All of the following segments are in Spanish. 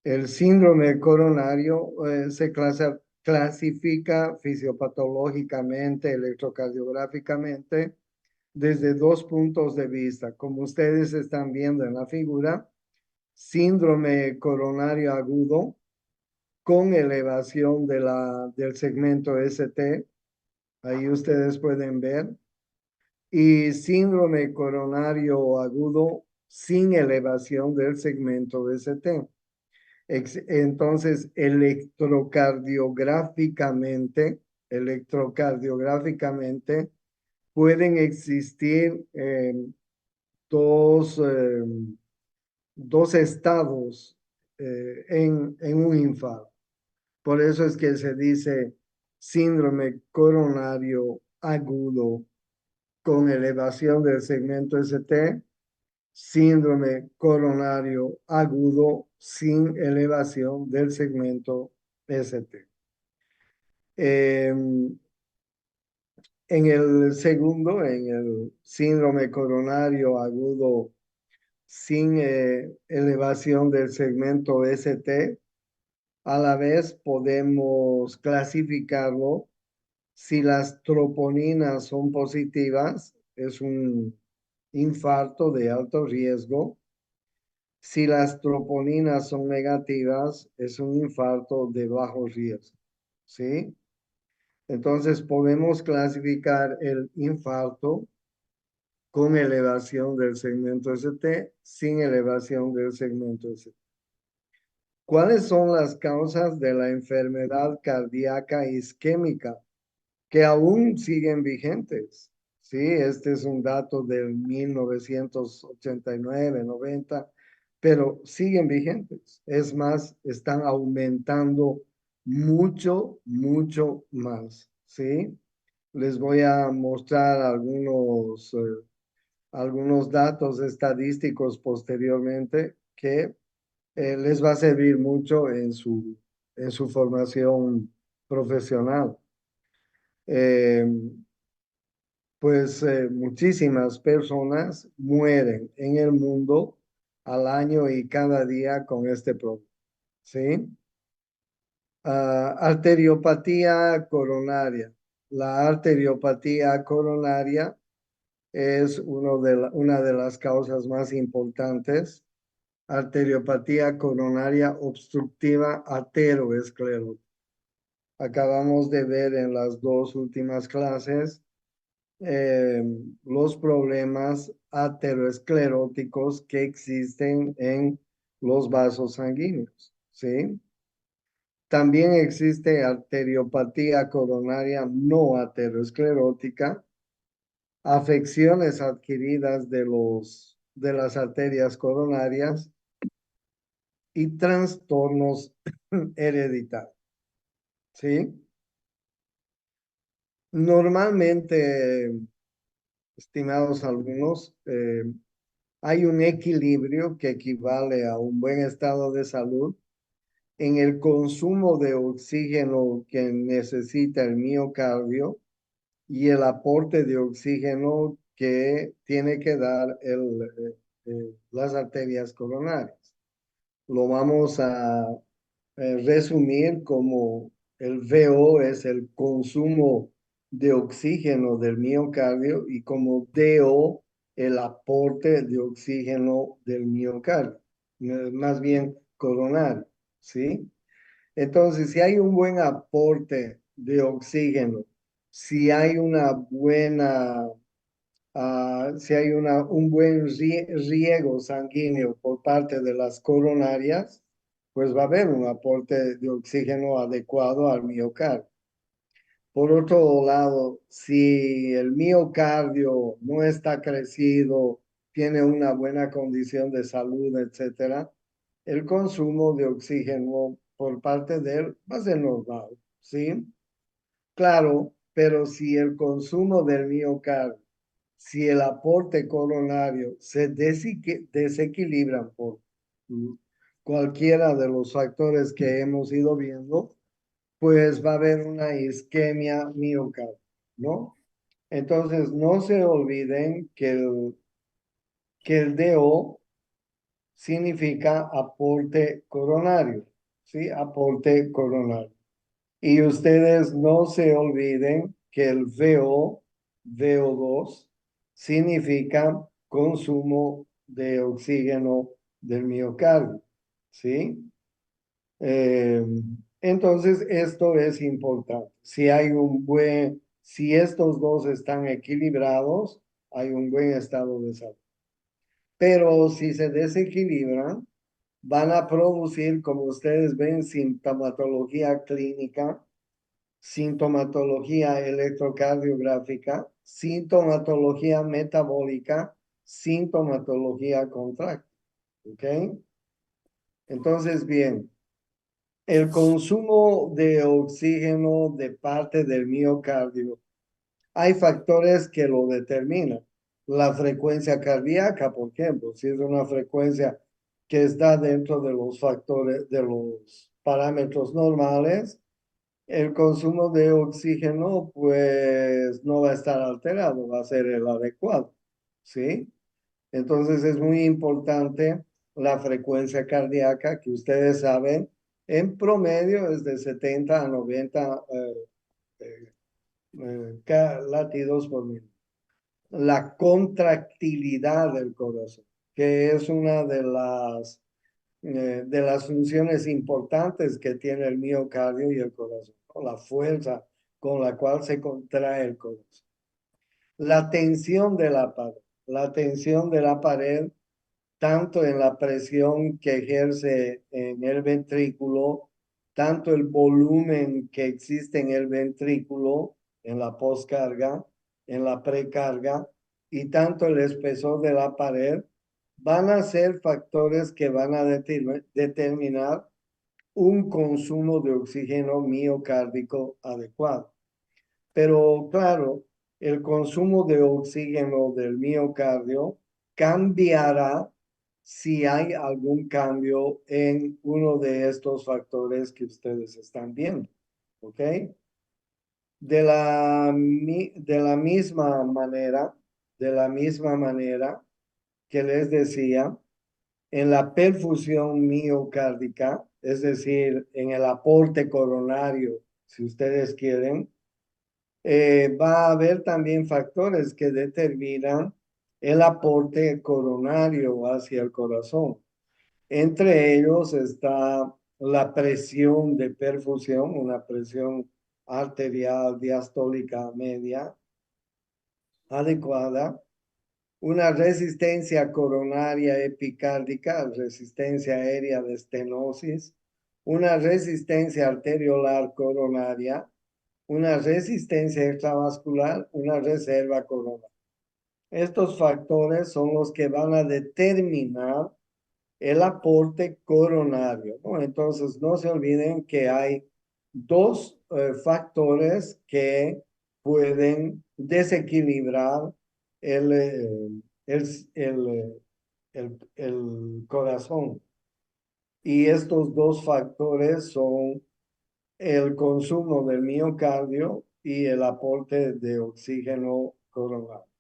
El síndrome coronario se clasifica fisiopatológicamente, electrocardiográficamente, desde dos puntos de vista. Como ustedes están viendo en la figura, síndrome coronario agudo con elevación del segmento ST, ahí ustedes pueden ver, y síndrome coronario agudo sin elevación del segmento ST. Entonces, electrocardiográficamente pueden existir dos, dos estados en un infarto. Por eso es que se dice síndrome coronario agudo con elevación del segmento ST, síndrome coronario agudo sin elevación del segmento ST. En el segundo, en el síndrome coronario agudo sin elevación del segmento ST, a la vez podemos clasificarlo si las troponinas son positivas, es un infarto de alto riesgo. Si las troponinas son negativas, es un infarto de bajo riesgo, ¿sí? Entonces podemos clasificar el infarto con elevación del segmento ST, sin elevación del segmento ST. ¿Cuáles son las causas de la enfermedad cardíaca isquémica que aún siguen vigentes? Sí, este es un dato del 1989, 90, pero siguen vigentes. Es más, están aumentando mucho, mucho más. Sí, les voy a mostrar algunos datos estadísticos posteriormente que les va a servir mucho en su formación profesional. Eh, Muchísimas personas mueren en el mundo al año y cada día con este problema, ¿sí? Arteriopatía coronaria. La arteriopatía coronaria es una de las causas más importantes. Arteriopatía coronaria obstructiva ateroesclerótica. Acabamos de ver en las dos últimas clases eh, los problemas ateroscleróticos que existen en los vasos sanguíneos, ¿sí? También existe arteriopatía coronaria no aterosclerótica, afecciones adquiridas de las arterias coronarias y trastornos hereditarios, ¿sí? Normalmente, estimados alumnos, hay un equilibrio que equivale a un buen estado de salud en el consumo de oxígeno que necesita el miocardio y el aporte de oxígeno que tiene que dar las arterias coronarias. Lo vamos a resumir como el VO es el consumo de oxígeno del miocardio y como DO el aporte de oxígeno del miocardio, más bien coronario, ¿sí? Entonces, si hay un buen aporte de oxígeno, si hay una buena, si hay un buen riego sanguíneo por parte de las coronarias, pues va a haber un aporte de oxígeno adecuado al miocardio. Por otro lado, si el miocardio no está crecido, tiene una buena condición de salud, etcétera, el consumo de oxígeno por parte de él va a ser normal, ¿sí? Claro, pero si el consumo del miocardio, si el aporte coronario se desequilibra por mm, cualquiera de los factores que hemos ido viendo, pues va a haber una isquemia miocardial, ¿no? Entonces, no se olviden que el DO significa aporte coronario, ¿sí? Aporte coronario. Y ustedes no se olviden que el VO2, significa consumo de oxígeno del miocardio, ¿sí? Eh, entonces, esto es importante. Si estos dos están equilibrados, hay un buen estado de salud. Pero si se desequilibran, van a producir, como ustedes ven, sintomatología clínica, sintomatología electrocardiográfica, sintomatología metabólica, sintomatología contráctil. ¿Ok? Entonces, bien, el consumo de oxígeno de parte del miocardio, hay factores que lo determinan. La frecuencia cardíaca, por ejemplo, si es una frecuencia que está dentro de los factores, de los parámetros normales, el consumo de oxígeno, pues no va a estar alterado, va a ser el adecuado, ¿sí? Entonces es muy importante la frecuencia cardíaca, que ustedes saben, en promedio es de 70 a 90 latidos por minuto. La contractilidad del corazón, que es una de las funciones importantes que tiene el miocardio y el corazón, ¿no? La fuerza con la cual se contrae el corazón. La tensión de la pared. La tensión de la pared, tanto en la presión que ejerce en el ventrículo, tanto el volumen que existe en el ventrículo, en la poscarga, en la precarga, y tanto el espesor de la pared, van a ser factores que van a determinar un consumo de oxígeno miocárdico adecuado. Pero claro, el consumo de oxígeno del miocardio cambiará si hay algún cambio en uno de estos factores que ustedes están viendo. ¿Ok? De la misma manera que les decía, en la perfusión miocárdica, es decir, en el aporte coronario, si ustedes quieren, va a haber también factores que determinan el aporte coronario hacia el corazón. Entre ellos está la presión de perfusión, una presión arterial diastólica media adecuada, una resistencia coronaria epicárdica, resistencia aérea de estenosis, una resistencia arteriolar coronaria, una resistencia extravascular, una reserva coronaria. Estos factores son los que van a determinar el aporte coronario, ¿no? Entonces, no se olviden que hay dos factores que pueden desequilibrar el, eh, el, el, el corazón. Y estos dos factores son el consumo del miocardio y el aporte de oxígeno coronario.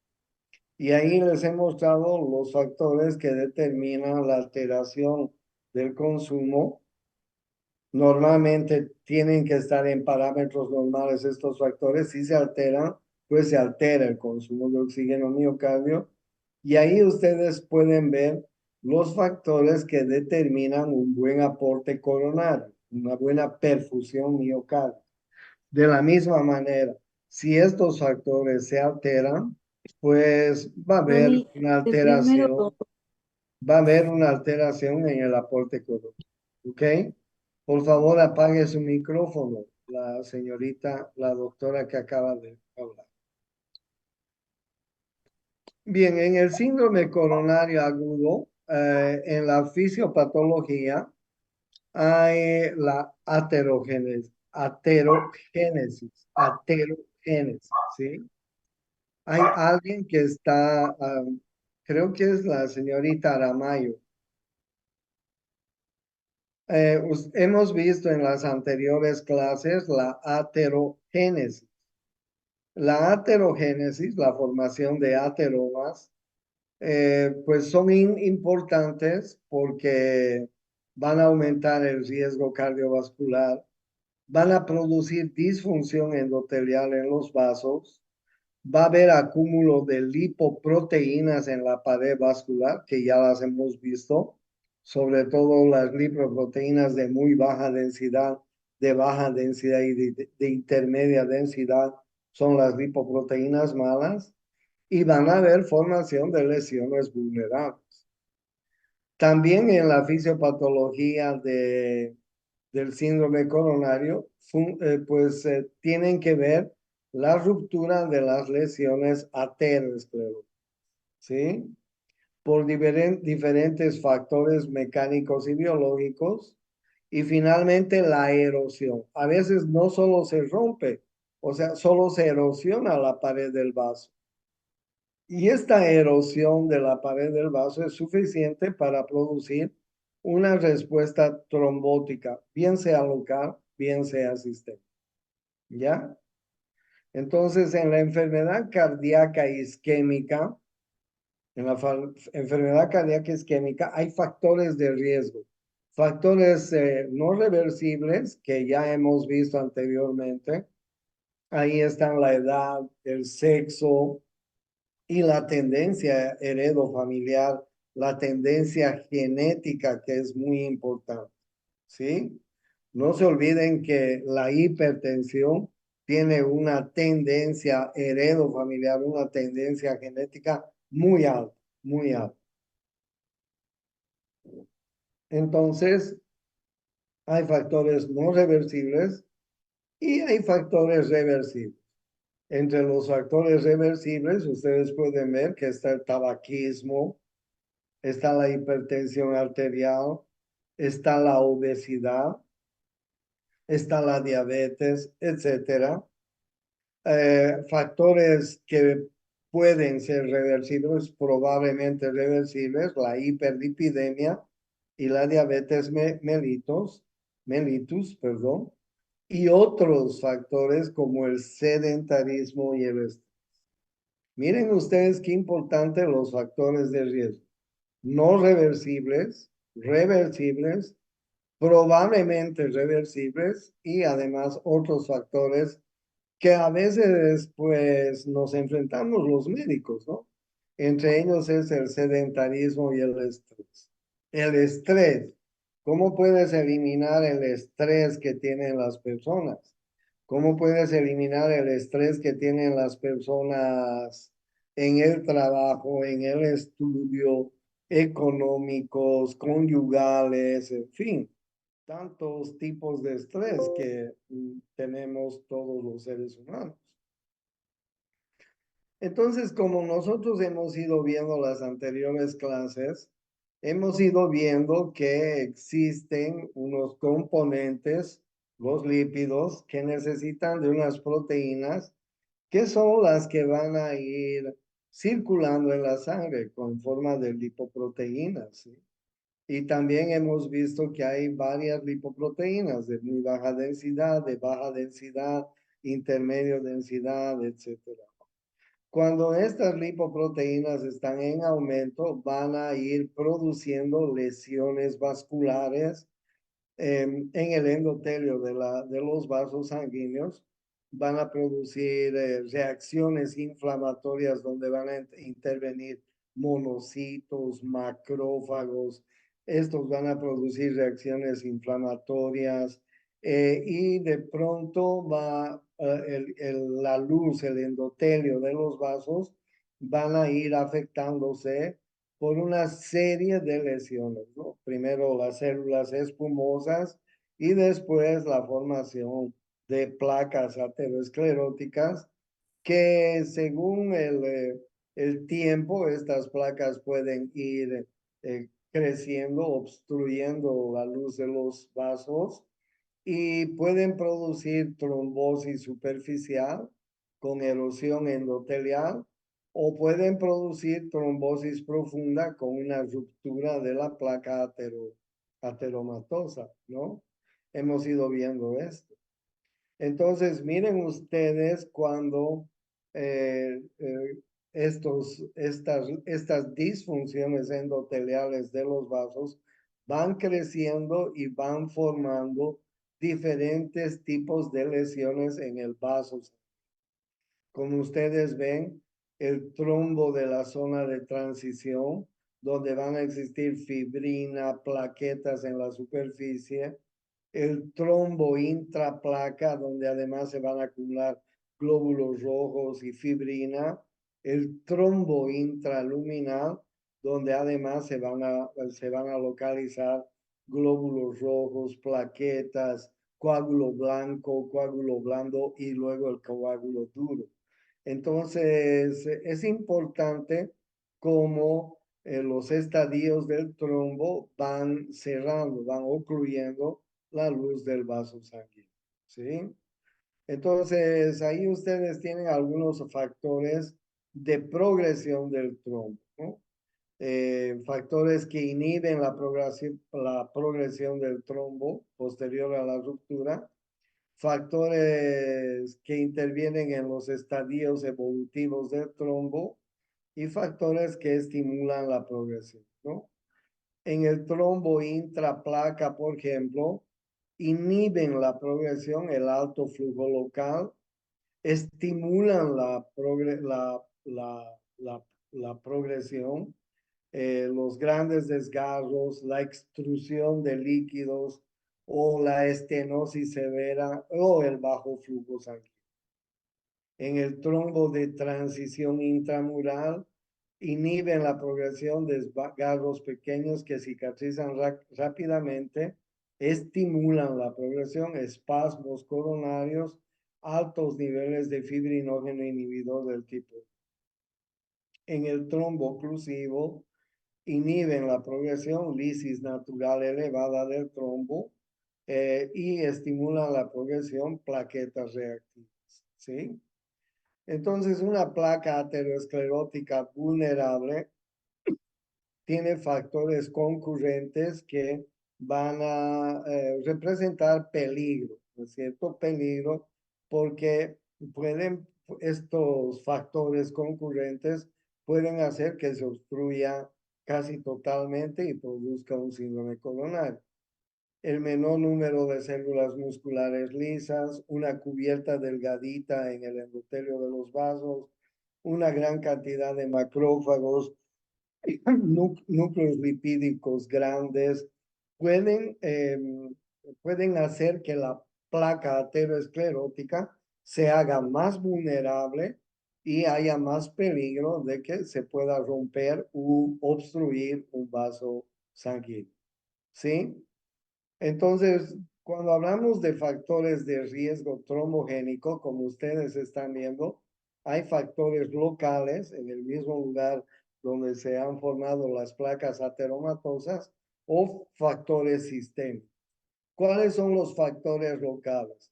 Y ahí les he mostrado los factores que determinan la alteración del consumo. Normalmente tienen que estar en parámetros normales estos factores. Si se alteran, pues se altera el consumo de oxígeno miocardio. Y ahí ustedes pueden ver los factores que determinan un buen aporte coronario, una buena perfusión miocardio. De la misma manera, si estos factores se alteran, pues Dani, primero todo. va a haber una alteración en el aporte coronario. ¿Ok? Por favor, apague su micrófono, la señorita, la doctora que acaba de hablar. Bien, en el síndrome coronario agudo, en la fisiopatología, hay la aterogénesis, ¿sí? Hay alguien que está, creo que es la señorita Aramayo. Hemos visto en las anteriores clases la aterogénesis. La aterogénesis, la formación de ateromas, pues son importantes porque van a aumentar el riesgo cardiovascular, van a producir disfunción endotelial en los vasos, va a haber acúmulo de lipoproteínas en la pared vascular, que ya las hemos visto, sobre todo las lipoproteínas de muy baja densidad y de intermedia densidad son las lipoproteínas malas y van a haber formación de lesiones vulnerables. También en la fisiopatología del síndrome coronario, pues tienen que ver la ruptura de las lesiones ateroscleróticas, ¿sí? Por diferentes factores mecánicos y biológicos. Y finalmente la erosión. A veces no solo se rompe, o sea, solo se erosiona la pared del vaso. Y esta erosión de la pared del vaso es suficiente para producir una respuesta trombótica, bien sea local, bien sea sistémica. ¿Ya? Entonces, en la enfermedad cardíaca isquémica, en la enfermedad cardíaca isquémica hay factores de riesgo, factores no reversibles que ya hemos visto anteriormente. Ahí están la edad, el sexo, y la tendencia heredofamiliar, la tendencia genética que es muy importante, ¿sí? No se olviden que la hipertensión tiene una tendencia heredofamiliar, una tendencia genética muy alta, muy alta. Entonces, hay factores no reversibles y hay factores reversibles. Entre los factores reversibles, ustedes pueden ver que está el tabaquismo, está la hipertensión arterial, está la obesidad, está la diabetes, etcétera. Factores que pueden ser reversibles, probablemente reversibles, la hiperlipidemia y la diabetes mellitus, perdón, y otros factores como el sedentarismo y el estrés. Miren ustedes qué importante los factores de riesgo. No reversibles, reversibles, probablemente reversibles y además otros factores que a veces pues nos enfrentamos los médicos, ¿no? Entre ellos es el sedentarismo y el estrés. El estrés. ¿Cómo puedes eliminar el estrés que tienen las personas? ¿Cómo puedes eliminar el estrés que tienen las personas en el trabajo, en el estudio, económicos, conyugales, en fin? Tantos tipos de estrés que tenemos todos los seres humanos. Entonces, como nosotros hemos ido viendo las anteriores clases, hemos ido viendo que existen unos componentes, los lípidos, que necesitan de unas proteínas que son las que van a ir circulando en la sangre con forma de lipoproteínas, ¿sí? Y también hemos visto que hay varias lipoproteínas de muy baja densidad, intermedio densidad, etcétera. Cuando estas lipoproteínas están en aumento, van a ir produciendo lesiones vasculares en el endotelio de los vasos sanguíneos. Van a producir reacciones inflamatorias donde van a intervenir monocitos, macrófagos. Estos van a producir reacciones inflamatorias y de pronto va la luz, el endotelio de los vasos van a ir afectándose por una serie de lesiones, ¿no? Primero las células espumosas y después la formación de placas ateroscleróticas que según el tiempo, estas placas pueden ir creciendo, obstruyendo la luz de los vasos y pueden producir trombosis superficial con erosión endotelial o pueden producir trombosis profunda con una ruptura de la placa ateromatosa, ¿no? Hemos ido viendo esto. Entonces, miren ustedes cuando estas disfunciones endoteliales de los vasos van creciendo y van formando diferentes tipos de lesiones en el vaso. Como ustedes ven, el trombo de la zona de transición, donde van a existir fibrina, plaquetas en la superficie, el trombo intraplaca, donde además se van a acumular glóbulos rojos y fibrina, el trombo intraluminal, donde además se van a localizar glóbulos rojos, plaquetas, coágulo blanco, coágulo blando y luego el coágulo duro. Entonces, es importante cómo los estadios del trombo van cerrando, van ocluyendo la luz del vaso sanguíneo, ¿sí? Entonces, ahí ustedes tienen algunos factores de progresión del trombo, ¿no? Factores que inhiben la progresión del trombo posterior a la ruptura, factores que intervienen en los estadios evolutivos del trombo y factores que estimulan la progresión, ¿no? En el trombo intraplaca, por ejemplo, inhiben la progresión, el alto flujo local, estimulan la progresión, los grandes desgarros, la extrusión de líquidos o la estenosis severa o el bajo flujo sanguíneo. En el trombo de transición intramural, inhiben la progresión de desgarros pequeños que cicatrizan rápidamente, estimulan la progresión, espasmos coronarios, altos niveles de fibrinógeno inhibidor del tipo. En el trombo oclusivo, inhiben la progresión, lisis natural elevada del trombo y estimulan la progresión, plaquetas reactivas, ¿sí? Entonces, una placa aterosclerótica vulnerable tiene factores concurrentes que van a representar peligro, ¿no es cierto? Peligro porque estos factores concurrentes pueden hacer que se obstruya casi totalmente y produzca un síndrome coronario. El menor número de células musculares lisas, una cubierta delgadita en el endotelio de los vasos, una gran cantidad de macrófagos, núcleos lipídicos grandes, pueden, pueden hacer que la placa aterosclerótica se haga más vulnerable y haya más peligro de que se pueda romper u obstruir un vaso sanguíneo. ¿Sí? Entonces, cuando hablamos de factores de riesgo trombogénico, como ustedes están viendo, hay factores locales en el mismo lugar donde se han formado las placas ateromatosas o factores sistémicos. ¿Cuáles son los factores locales?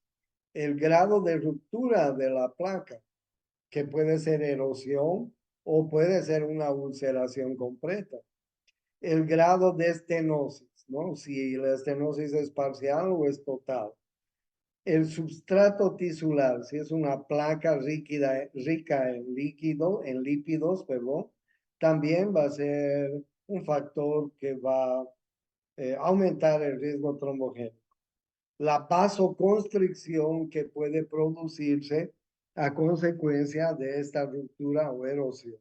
El grado de ruptura de la placa, que puede ser erosión o puede ser una ulceración completa. El grado de estenosis, ¿no? Si la estenosis es parcial o es total. El substrato tisular, si es una placa rica en líquido, en lípidos, perdón, también va a ser un factor que va a aumentar el riesgo trombogénico. La vasoconstricción que puede producirse a consecuencia de esta ruptura o erosión.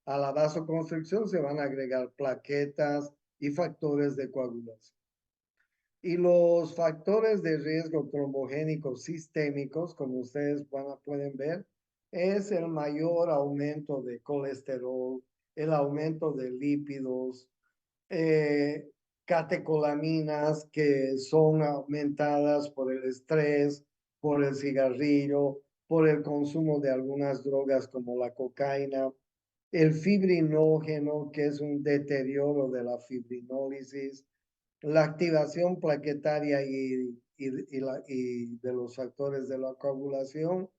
A la vasoconstricción se van a agregar plaquetas y factores de coagulación. Y los factores de riesgo trombogénicos sistémicos, como ustedes pueden ver, es el mayor aumento de colesterol, el aumento de lípidos, eh, catecolaminas que son aumentadas por el estrés, por el cigarrillo, por el consumo de algunas drogas como la cocaína, el fibrinógeno, que es un deterioro de la fibrinólisis, la activación plaquetaria y de los factores de la coagulación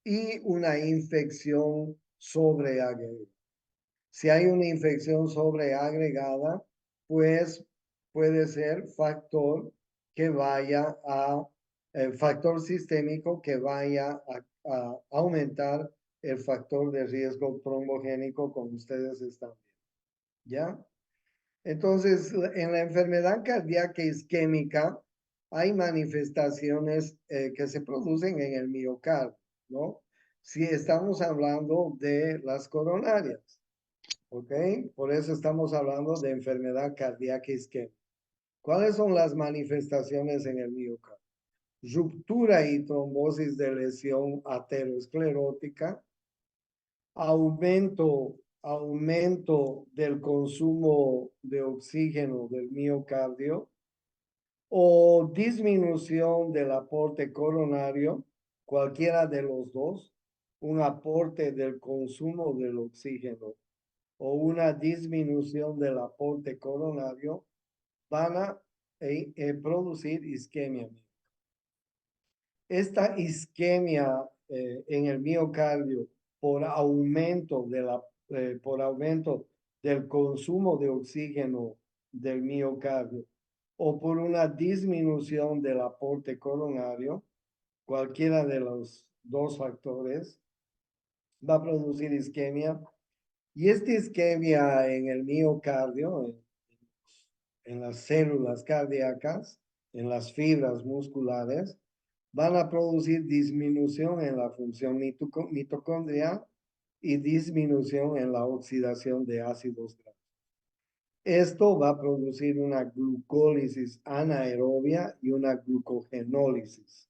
y una infección sobreagregada. Si hay una infección sobreagregada, pues puede ser factor que vaya factor sistémico que vaya a aumentar el factor de riesgo trombogénico como ustedes están viendo, ¿ya? Entonces, en la enfermedad cardíaca isquémica hay manifestaciones que se producen en el miocardio, ¿no? Si estamos hablando de las coronarias, ¿ok? Por eso estamos hablando de enfermedad cardíaca isquémica. ¿Cuáles son las manifestaciones en el miocardio? Ruptura y trombosis de lesión aterosclerótica, aumento del consumo de oxígeno del miocardio o disminución del aporte coronario, cualquiera de los dos, un aporte del consumo del oxígeno o una disminución del aporte coronario, van a producir isquemia. Esta isquemia en el miocardio por por aumento del consumo de oxígeno del miocardio o por una disminución del aporte coronario, cualquiera de los dos factores va a producir isquemia. Y esta isquemia en el miocardio, en las células cardíacas, en las fibras musculares, van a producir disminución en la función mitocondrial y disminución en la oxidación de ácidos grasos. Esto va a producir una glucólisis anaerobia y una glucogenólisis.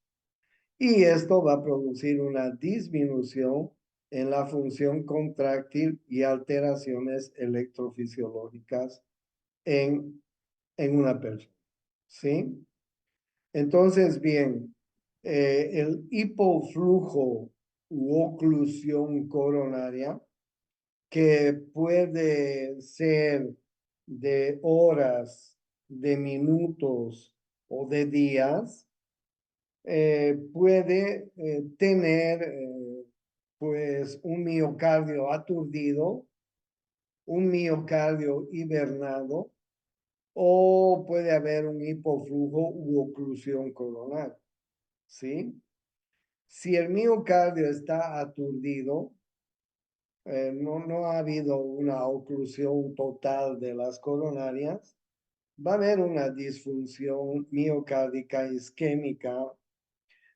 Y esto va a producir una disminución en la función contráctil y alteraciones electrofisiológicas en una persona. ¿Sí? Entonces, bien, el hipoflujo u oclusión coronaria, que puede ser de horas, de minutos o de días, puede tener pues un miocardio aturdido, un miocardio hibernado, o puede haber un hipoflujo u oclusión coronaria, ¿sí? Si el miocardio está aturdido, no ha habido una oclusión total de las coronarias, va a haber una disfunción miocárdica isquémica.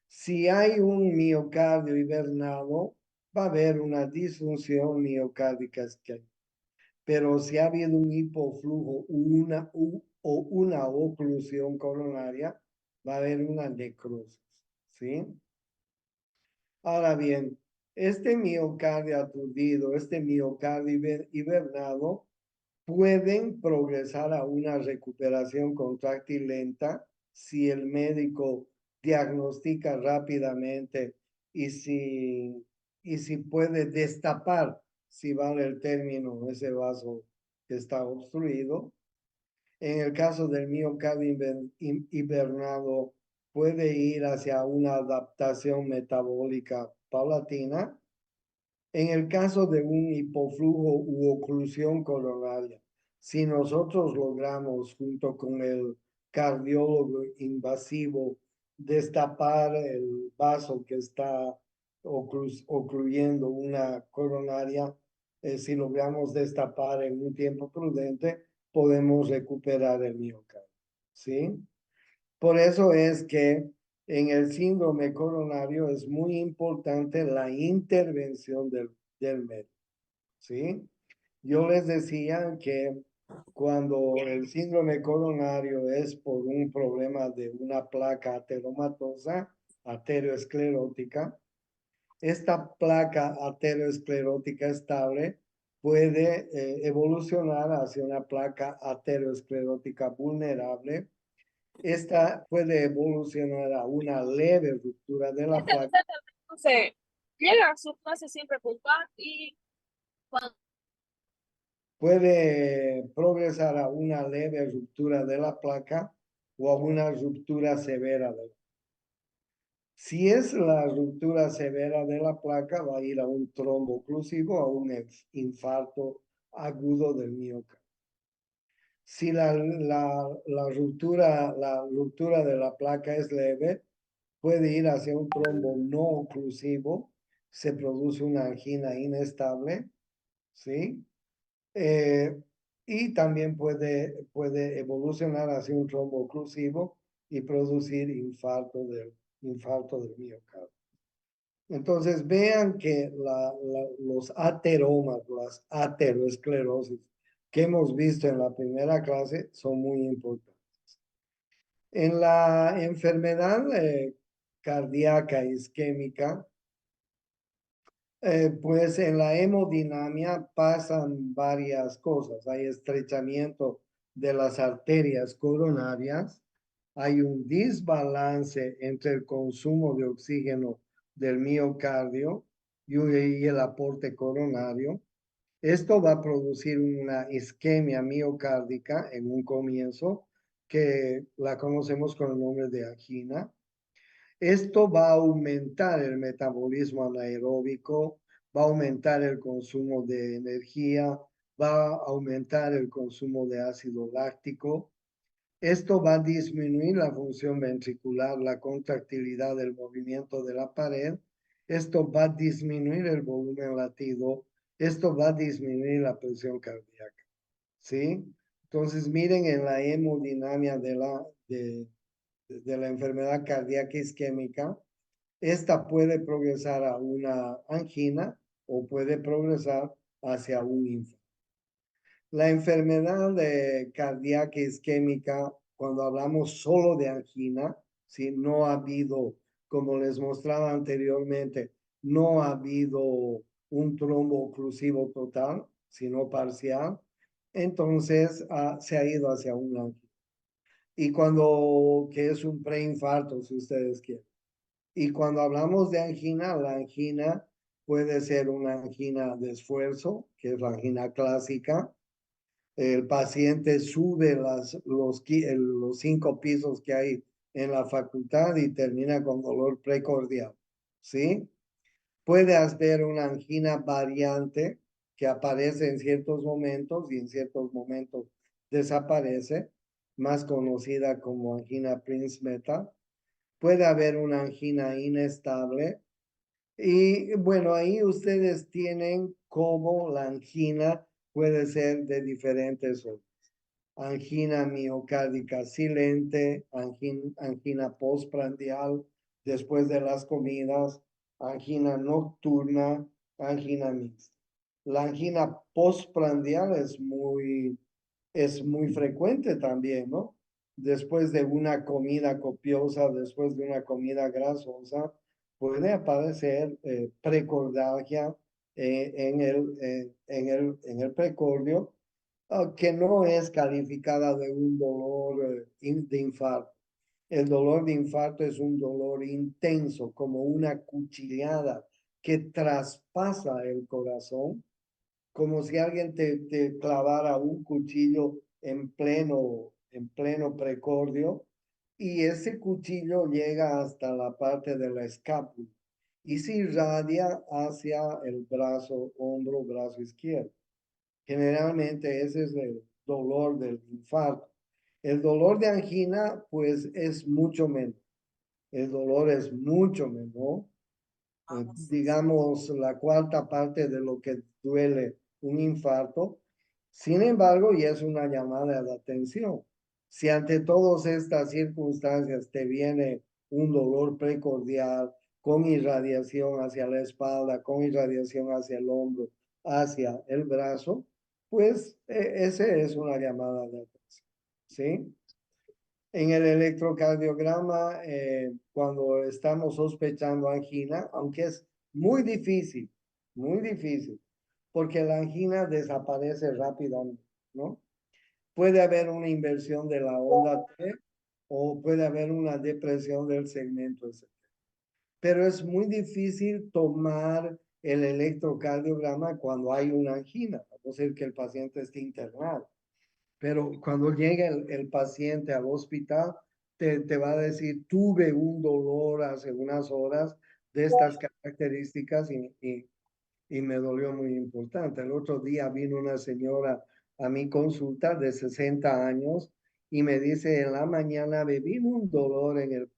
Si hay un miocardio hibernado, va a haber una disfunción miocárdica isquémica. Pero si ha habido un hipoflujo o una oclusión coronaria, va a haber una necrosis, ¿sí? Ahora bien, este miocardio aturdido, este miocardio hibernado, pueden progresar a una recuperación contráctil lenta si el médico diagnostica rápidamente y si puede destapar, si vale el término, ese vaso que está obstruido. En el caso del miocardio hibernado, puede ir hacia una adaptación metabólica paulatina. En el caso de un hipoflujo u oclusión coronaria, si nosotros logramos junto con el cardiólogo invasivo destapar el vaso que está ocluyendo una coronaria, si logramos destapar en un tiempo prudente, podemos recuperar el miocardio, ¿sí? Por eso es que en el síndrome coronario es muy importante la intervención del médico, ¿sí? Yo les decía que cuando el síndrome coronario es por un problema de una placa ateromatosa, ateroesclerótica, esta placa aterosclerótica estable puede evolucionar hacia una placa aterosclerótica vulnerable. Esta puede evolucionar a una leve ruptura de la placa. Entonces, llega a su clase siempre puntual y cuando Puede progresar a una leve ruptura de la placa o a una ruptura severa de la placa. Si es la ruptura severa de la placa, va a ir a un trombo oclusivo, a un infarto agudo del miocardio. Si la ruptura de la placa es leve, puede ir hacia un trombo no oclusivo. se produce una angina inestable, ¿sí? Eh, y también puede evolucionar hacia un trombo oclusivo y producir infarto del miocardio. Entonces vean que los ateromas, las aterosclerosis que hemos visto en la primera clase son muy importantes. En la enfermedad cardíaca isquémica, pues en la hemodinamia pasan varias cosas. Hay estrechamiento de las arterias coronarias, hay un desbalance entre el consumo de oxígeno del miocardio y el aporte coronario. Esto va a producir una isquemia miocárdica en un comienzo que la conocemos con el nombre de angina. Esto va a aumentar el metabolismo anaeróbico, va a aumentar el consumo de energía, va a aumentar el consumo de ácido láctico. Esto va a disminuir la función ventricular, la contractilidad del movimiento de la pared. Esto va a disminuir el volumen latido. Esto va a disminuir la presión cardíaca. ¿Sí? Entonces, miren en la hemodinamia de la enfermedad cardíaca isquémica, esta puede progresar a una angina o puede progresar hacia un infarto. La enfermedad cardíaca isquémica, cuando hablamos solo de angina, si no ha habido, como les mostraba anteriormente, no ha habido un trombo oclusivo total, sino parcial, entonces se ha ido hacia un angina. Y que es un preinfarto, si ustedes quieren. Y cuando hablamos de angina, la angina puede ser una angina de esfuerzo, que es la angina clásica. El paciente sube los 5 pisos que hay en la facultad y termina con dolor precordial, ¿sí? Puede haber una angina variante que aparece en ciertos momentos y en ciertos momentos desaparece, más conocida como angina Prince-Meta. Puede haber una angina inestable. Y bueno, ahí ustedes tienen cómo la angina puede ser de diferentes formas. Angina miocárdica silente, angina postprandial después de las comidas, angina nocturna, angina mixta. La angina postprandial es muy frecuente también, ¿no? Después de una comida copiosa, después de una comida grasosa, puede aparecer precordagia en el precordio, que no es calificada de un dolor de infarto. El dolor de infarto es un dolor intenso, como una cuchillada que traspasa el corazón, como si alguien te clavara un cuchillo en pleno precordio, y ese cuchillo llega hasta la parte de la escápula y se irradia hacia el brazo izquierdo. Generalmente ese es el dolor del infarto. El dolor de angina, pues es mucho menos. El dolor es mucho menor, digamos la cuarta parte de lo que duele un infarto. Sin embargo, y es una llamada de atención. Si ante todas estas circunstancias te viene un dolor precordial con irradiación hacia la espalda, con irradiación hacia el hombro, hacia el brazo, pues ese es una llamada de atención. ¿Sí? En el electrocardiograma, cuando estamos sospechando angina, aunque es muy difícil, porque la angina desaparece rápidamente, ¿no? Puede haber una inversión de la onda T o puede haber una depresión del segmento S. Pero es muy difícil tomar el electrocardiograma cuando hay una angina, a no ser que el paciente esté internado. Pero cuando llega el paciente al hospital, te va a decir, tuve un dolor hace unas horas de estas características y me dolió muy importante. El otro día vino una señora a mi consulta de 60 años y me dice, en la mañana me vino un dolor en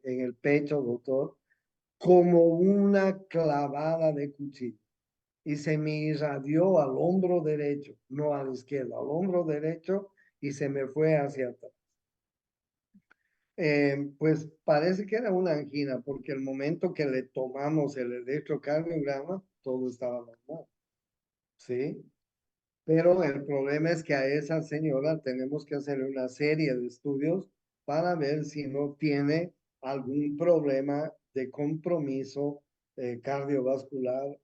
el pecho, doctor, como una clavada de cuchillo y se me irradió al hombro derecho, no a la izquierda, al hombro derecho y se me fue hacia atrás. Pues parece que era una angina, porque el momento que le tomamos el electrocardiograma, todo estaba normal, ¿sí? Pero el problema es que a esa señora tenemos que hacerle una serie de estudios para ver si no tiene algún problema de compromiso cardiovascular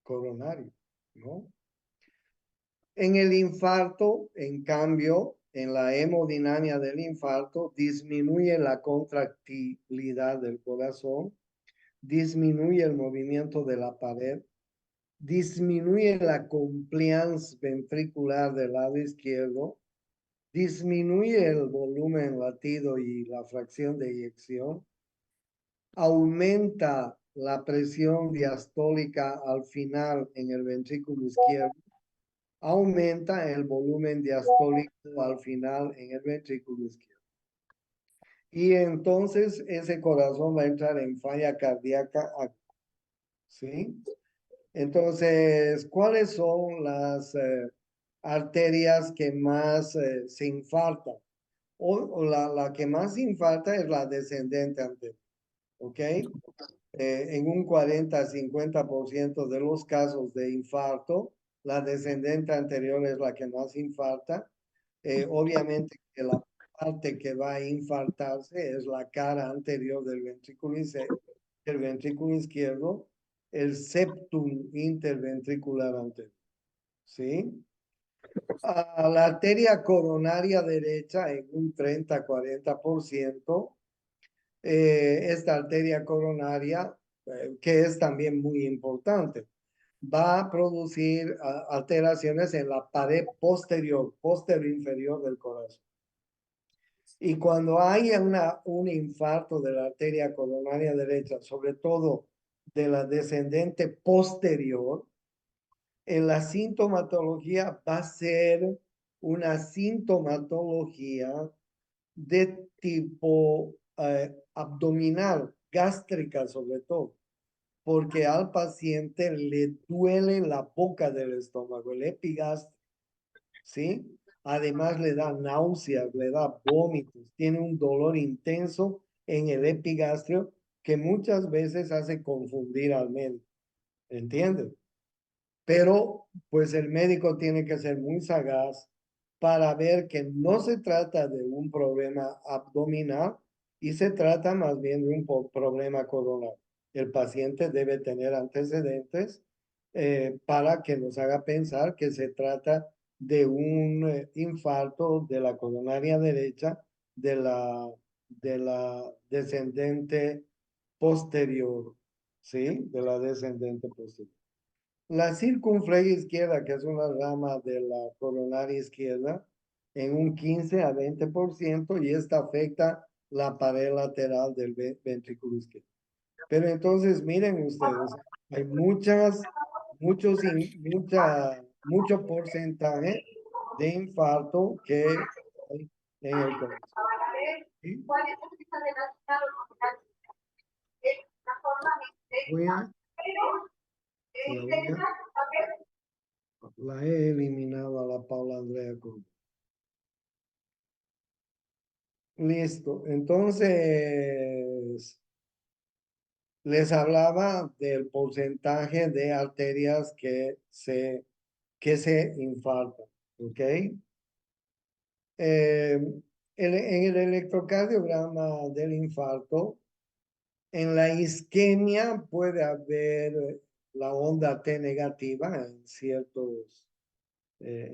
coronario, ¿no? En el infarto, en cambio, en la hemodinamia del infarto, disminuye la contractilidad del corazón, disminuye el movimiento de la pared, disminuye la compliance ventricular del lado izquierdo, disminuye el volumen latido y la fracción de eyección, aumenta la presión diastólica al final en el ventrículo izquierdo, aumenta el volumen diastólico al final en el ventrículo izquierdo. Y entonces ese corazón va a entrar en falla cardíaca, ¿sí? Entonces, ¿cuáles son las arterias que más se infartan? O la que más infarta es la descendente anterior, ¿ok? En un 40-50% de los casos de infarto, la descendente anterior es la que más infarta. Obviamente que la parte que va a infartarse es la cara anterior del ventrículo izquierdo, el septum interventricular anterior, ¿sí? La arteria coronaria derecha en un 30-40%. Esta arteria coronaria, que es también muy importante, va a producir alteraciones en la pared posterior inferior del corazón. Y cuando haya un infarto de la arteria coronaria derecha, sobre todo de la descendente posterior, en la sintomatología va a ser una sintomatología de tipo abdominal, gástrica sobre todo, porque al paciente le duele la boca del estómago, el epigastrio, ¿sí? Además le da náuseas, le da vómitos, tiene un dolor intenso en el epigastrio que muchas veces hace confundir al médico, ¿entiendes? Pero pues el médico tiene que ser muy sagaz para ver que no se trata de un problema abdominal y se trata más bien de un problema coronario. El paciente debe tener antecedentes para que nos haga pensar que se trata de un infarto de la coronaria derecha de la descendente posterior, ¿sí? De la descendente posterior. La circunfleja izquierda, que es una rama de la coronaria izquierda, en un 15-20%, y esta afecta la pared lateral del ventrículo izquierdo. Pero entonces, miren ustedes, hay mucho porcentaje de infarto que hay en el corazón. ¿Sí? Voy a, la voy a La he eliminado a la Paula Andrea Cruz. Listo. Entonces, les hablaba del porcentaje de arterias que se infartan. ¿Ok? En el electrocardiograma del infarto, en la isquemia puede haber la onda T negativa en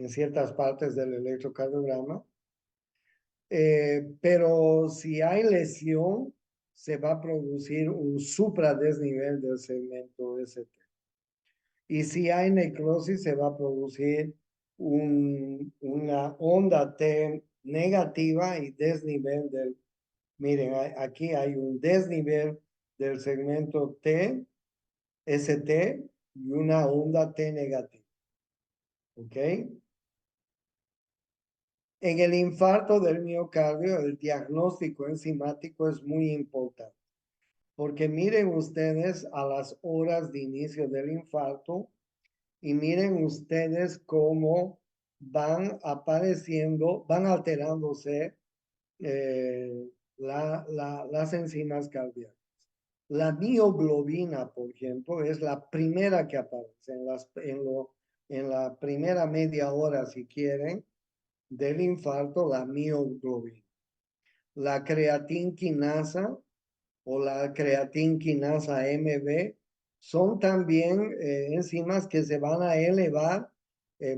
ciertas partes del electrocardiograma. Pero si hay lesión, se va a producir un supradesnivel del segmento ST. Y si hay necrosis, se va a producir una onda T negativa y desnivel del... Miren, aquí hay un desnivel del segmento T, ST, y una onda T negativa. ¿Ok? En el infarto del miocardio, el diagnóstico enzimático es muy importante. porque miren ustedes a las horas de inicio del infarto y miren ustedes cómo van apareciendo, van alterándose las enzimas cardíacas. La mioglobina, por ejemplo, es la primera que aparece en la primera media hora, si quieren, del infarto, la mioglobina. La creatinquinasa o la creatinquinasa MB son también enzimas que se van a elevar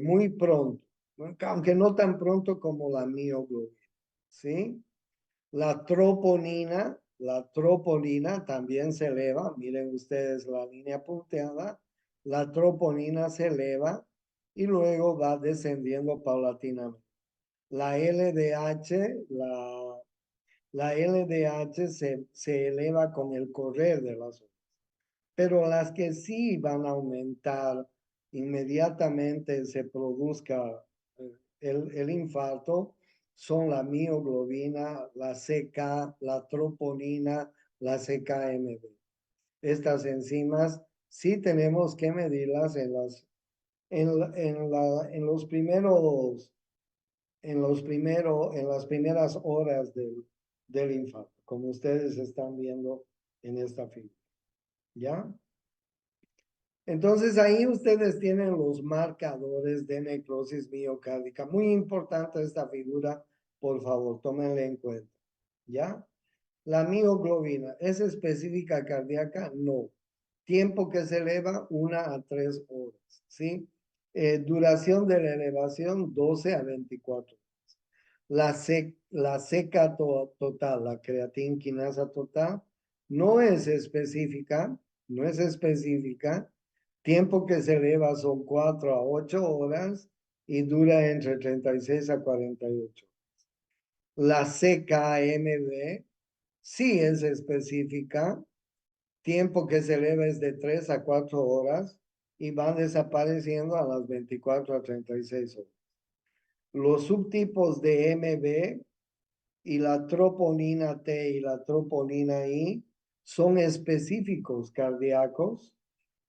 muy pronto, ¿no? Aunque no tan pronto como la mioglobina, ¿sí? La troponina también se eleva. Miren ustedes la línea punteada. La troponina se eleva y luego va descendiendo paulatinamente. La LDH, la LDH se eleva con el correr de las horas. Pero las que sí van a aumentar inmediatamente se produzca el infarto son la mioglobina, la CK, la troponina, la CKMB. Estas enzimas sí tenemos que medirlas en las primeras horas del infarto, como ustedes están viendo en esta figura. ¿Ya? Entonces ahí ustedes tienen los marcadores de necrosis miocárdica. Muy importante esta figura, por favor, tómenla en cuenta. ¿Ya? La mioglobina, ¿es específica cardíaca? No. Tiempo que se eleva, 1 a 3 horas. ¿Sí? Duración de la elevación, 12 a 24. La seca total, la creatinquinasa total, no es específica, no es específica. Tiempo que se eleva son 4 a 8 horas y dura entre 36 a 48. La CKMB sí es específica. Tiempo que se eleva es de 3 a 4 horas y van desapareciendo a las 24 a 36 horas. Los subtipos de MB y la troponina T y la troponina I son específicos cardíacos,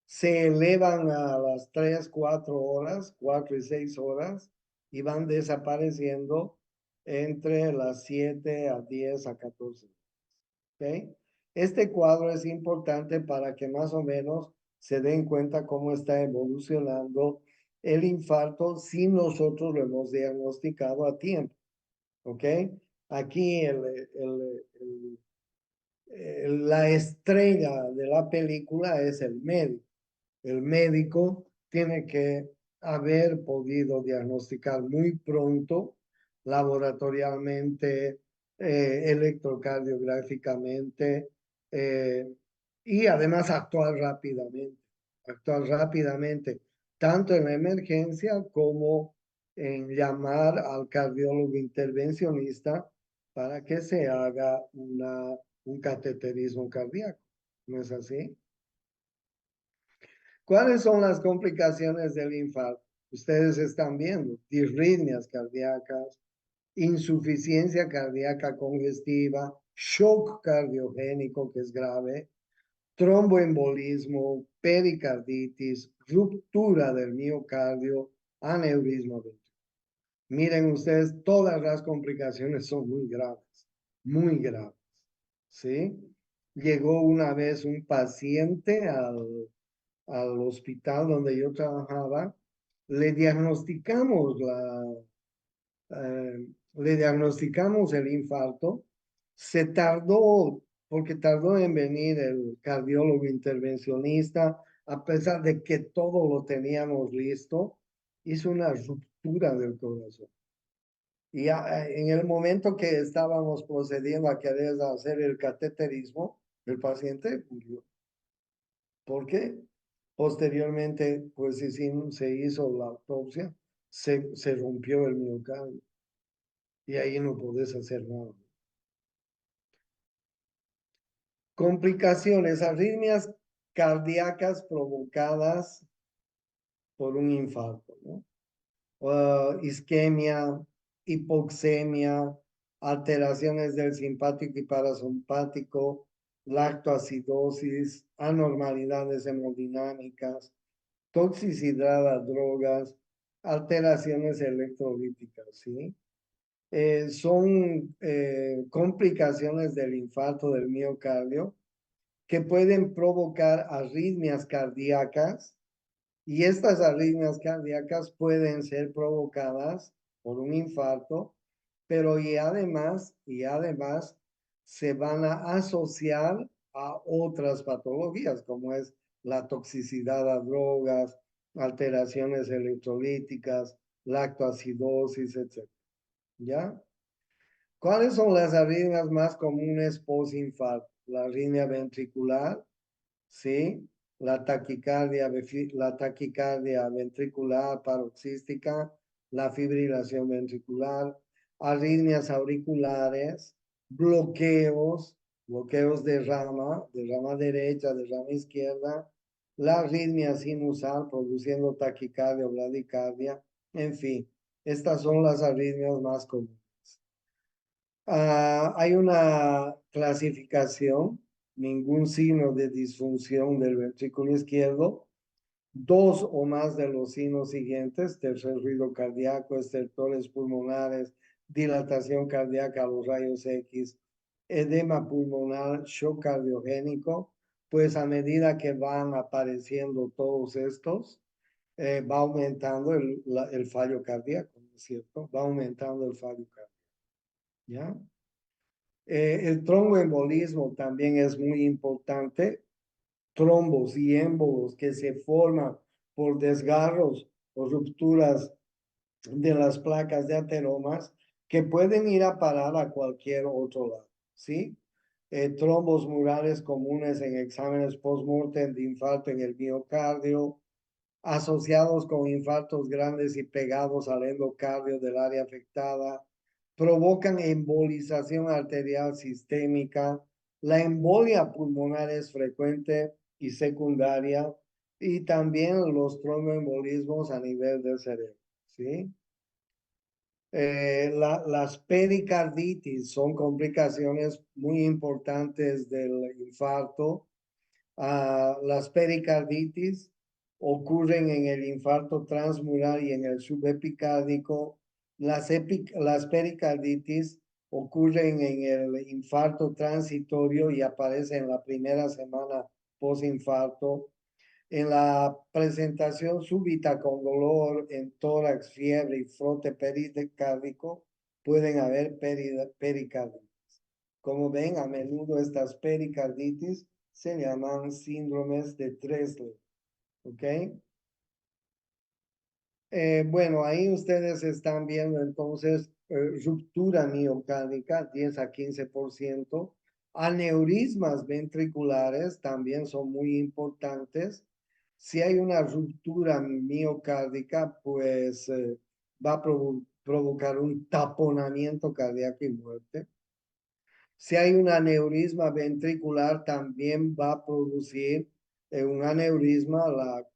se elevan a las 3, 4 horas, 4 y 6 horas, y van desapareciendo entre las 7 a 10 a 14. ¿Okay? Este cuadro es importante para que más o menos se den cuenta cómo está evolucionando el infarto si nosotros lo hemos diagnosticado a tiempo. ¿Ok? Aquí la estrella de la película es el médico. El médico tiene que haber podido diagnosticar muy pronto, laboratorialmente, electrocardiográficamente, eh, y además actuar rápidamente, tanto en la emergencia como en llamar al cardiólogo intervencionista para que se haga un cateterismo cardíaco. ¿No es así? ¿Cuáles son las complicaciones del infarto? Ustedes están viendo disritmias cardíacas, insuficiencia cardíaca congestiva, shock cardiogénico que es grave, tromboembolismo, pericarditis, ruptura del miocardio, aneurisma ventricular. Miren ustedes, todas las complicaciones son muy graves, ¿sí? Llegó una vez un paciente al hospital donde yo trabajaba, le diagnosticamos le diagnosticamos el infarto. Se tardó, porque tardó en venir el cardiólogo intervencionista, a pesar de que todo lo teníamos listo, hizo una ruptura del corazón. Y en el momento que estábamos procediendo a querer hacer el cateterismo, el paciente murió. ¿Por qué? Posteriormente, pues se hizo la autopsia, se rompió el miocardio y ahí no podés hacer nada. Complicaciones, arritmias cardíacas provocadas por un infarto, ¿no? Isquemia, hipoxemia, alteraciones del simpático y parasimpático, lactoacidosis, anormalidades hemodinámicas, toxicidad a drogas, alteraciones electrolíticas, ¿sí? Son complicaciones del infarto del miocardio que pueden provocar arritmias cardíacas y estas arritmias cardíacas pueden ser provocadas por un infarto, pero y además se van a asociar a otras patologías, como es la toxicidad a drogas, alteraciones electrolíticas, lactoacidosis, etc. ¿Ya? ¿Cuáles son las arritmias más comunes post-infarto? La arritmia ventricular, ¿sí? La taquicardia ventricular paroxística, la fibrilación ventricular, arritmias auriculares, bloqueos, bloqueos de rama derecha, de rama izquierda, la arritmia sinusal produciendo taquicardia o bradicardia, en fin, estas son las arritmias más comunes. Hay una clasificación, ningún signo de disfunción del ventrículo izquierdo, dos o más de los signos siguientes, tercer ruido cardíaco, estertores pulmonares, dilatación cardíaca a los rayos X, edema pulmonar, shock cardiogénico, pues a medida que van apareciendo todos estos, va aumentando el fallo cardíaco, ¿no es cierto? Va aumentando el fallo cardíaco, ¿ya? El tromboembolismo también es muy importante. Trombos y émbolos que se forman por desgarros o rupturas de las placas de ateromas que pueden ir a parar a cualquier otro lado, ¿sí? Trombos murales comunes en exámenes post-mortem de infarto en el miocardio, asociados con infartos grandes y pegados al endocardio del área afectada, provocan embolización arterial sistémica. La embolia pulmonar es frecuente y secundaria y también los tromboembolismos a nivel del cerebro, ¿sí? Las pericarditis son complicaciones muy importantes del infarto. Las pericarditis ocurren en el infarto transmural y en el subepicárdico. Las pericarditis ocurren en el infarto transitorio y aparecen en la primera semana posinfarto. En la presentación súbita con dolor en tórax, fiebre y frote pericárdico, pueden haber pericarditis. Como ven, a menudo estas pericarditis se llaman síndromes de Dressler, ¿ok? Bueno, ahí ustedes están viendo entonces ruptura miocárdica, 10 a 15%. Aneurismas ventriculares también son muy importantes. Si hay una ruptura miocárdica, pues va a provocar un taponamiento cardíaco y muerte. Si hay un aneurisma ventricular, también va a producir un aneurisma,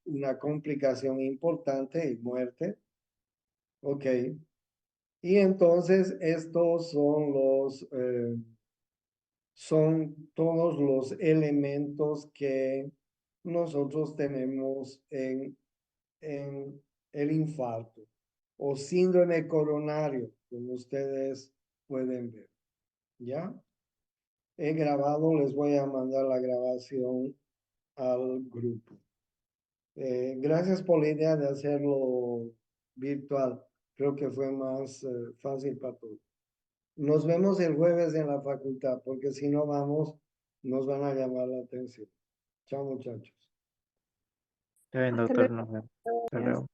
una complicación importante y muerte. Ok. Y entonces estos son todos los elementos que nosotros tenemos en el infarto o síndrome coronario, como ustedes pueden ver. ¿Ya? He grabado, les voy a mandar la grabación al grupo. Gracias por la idea de hacerlo virtual. Creo que fue más fácil para todos. Nos vemos el jueves en la facultad, porque si no vamos, nos van a llamar la atención. Chao, muchachos. Está bien, Hasta doctor, nos vemos. Hasta luego. luego.